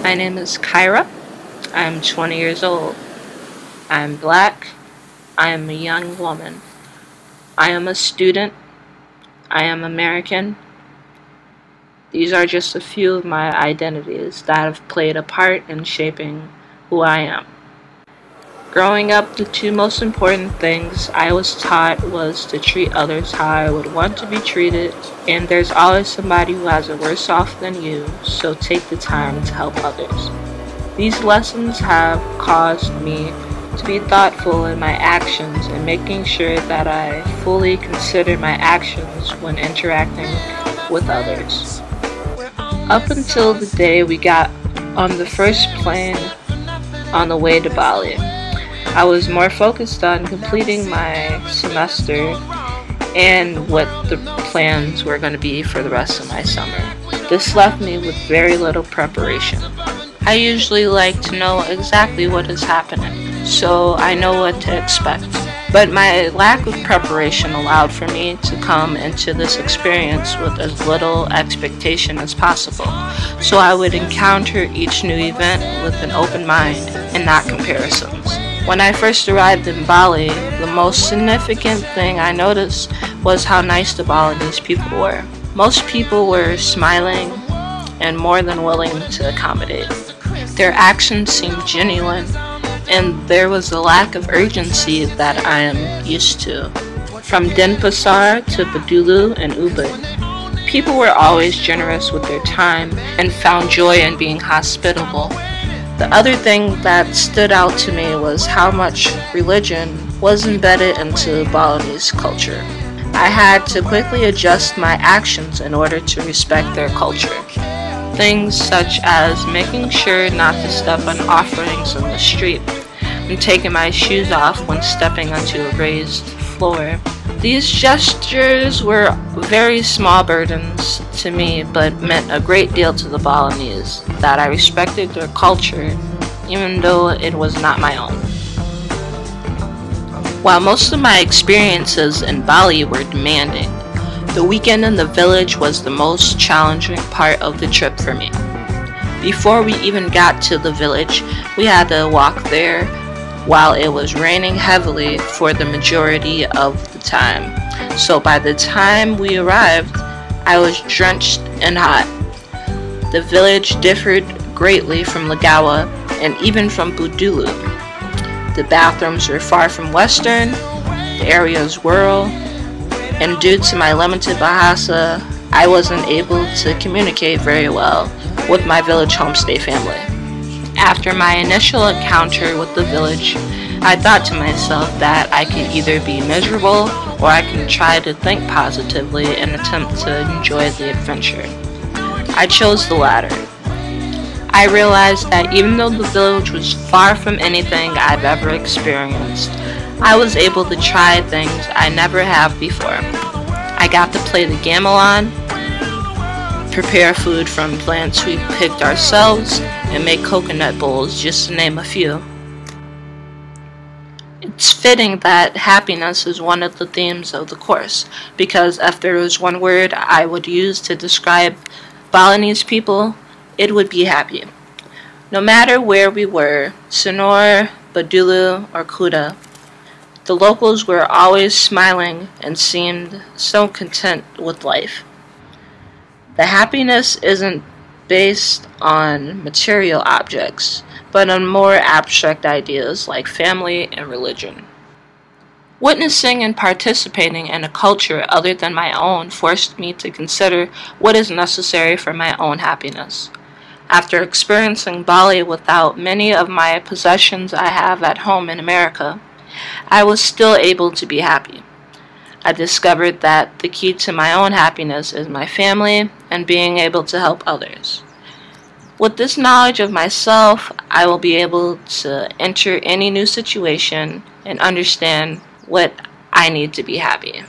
My name is Kyra. I'm 20 years old. I'm black. I am a young woman. I am a student. I am American. These are just a few of my identities that have played a part in shaping who I am. Growing up, the two most important things I was taught was to treat others how I would want to be treated, and there's always somebody who has it worse off than you, so take the time to help others. These lessons have caused me to be thoughtful in my actions and making sure that I fully consider my actions when interacting with others. Up until the day we got on the first plane on the way to Bali, I was more focused on completing my semester and what the plans were going to be for the rest of my summer. This left me with very little preparation. I usually like to know exactly what is happening, so I know what to expect. But my lack of preparation allowed for me to come into this experience with as little expectation as possible, so I would encounter each new event with an open mind and not comparisons. When I first arrived in Bali, the most significant thing I noticed was how nice the Balinese people were. Most people were smiling and more than willing to accommodate. Their actions seemed genuine, and there was a lack of urgency that I am used to. From Denpasar to Badulu and Ubud, people were always generous with their time and found joy in being hospitable. The other thing that stood out to me was how much religion was embedded into Balinese culture. I had to quickly adjust my actions in order to respect their culture. Things such as making sure not to step on offerings on the street and taking my shoes off when stepping onto a raised floor. These gestures were very small burdens to me, but meant a great deal to the Balinese, that I respected their culture, even though it was not my own. While most of my experiences in Bali were demanding, the weekend in the village was the most challenging part of the trip for me. Before we even got to the village, we had to walk there while it was raining heavily for the majority of the time. So by the time we arrived, I was drenched and hot. The village differed greatly from Lagawa and even from Budulu. The bathrooms were far from Western, the area was rural, and due to my limited Bahasa, I wasn't able to communicate very well with my village homestay family. After my initial encounter with the village, I thought to myself that I could either be miserable or I can try to think positively and attempt to enjoy the adventure. I chose the latter. I realized that even though the village was far from anything I've ever experienced, I was able to try things I never have before. I got to play the gamelan, prepare food from plants we picked ourselves, and make coconut bowls, just to name a few. It's fitting that happiness is one of the themes of the course, because if there was one word I would use to describe Balinese people, it would be happy. No matter where we were, Senor, Badulu, or Kuta, the locals were always smiling and seemed so content with life. The happiness isn't based on material objects, but on more abstract ideas like family and religion. Witnessing and participating in a culture other than my own forced me to consider what is necessary for my own happiness. After experiencing Bali without many of my possessions I have at home in America, I was still able to be happy. I discovered that the key to my own happiness is my family and being able to help others. With this knowledge of myself, I will be able to enter any new situation and understand what I need to be happy.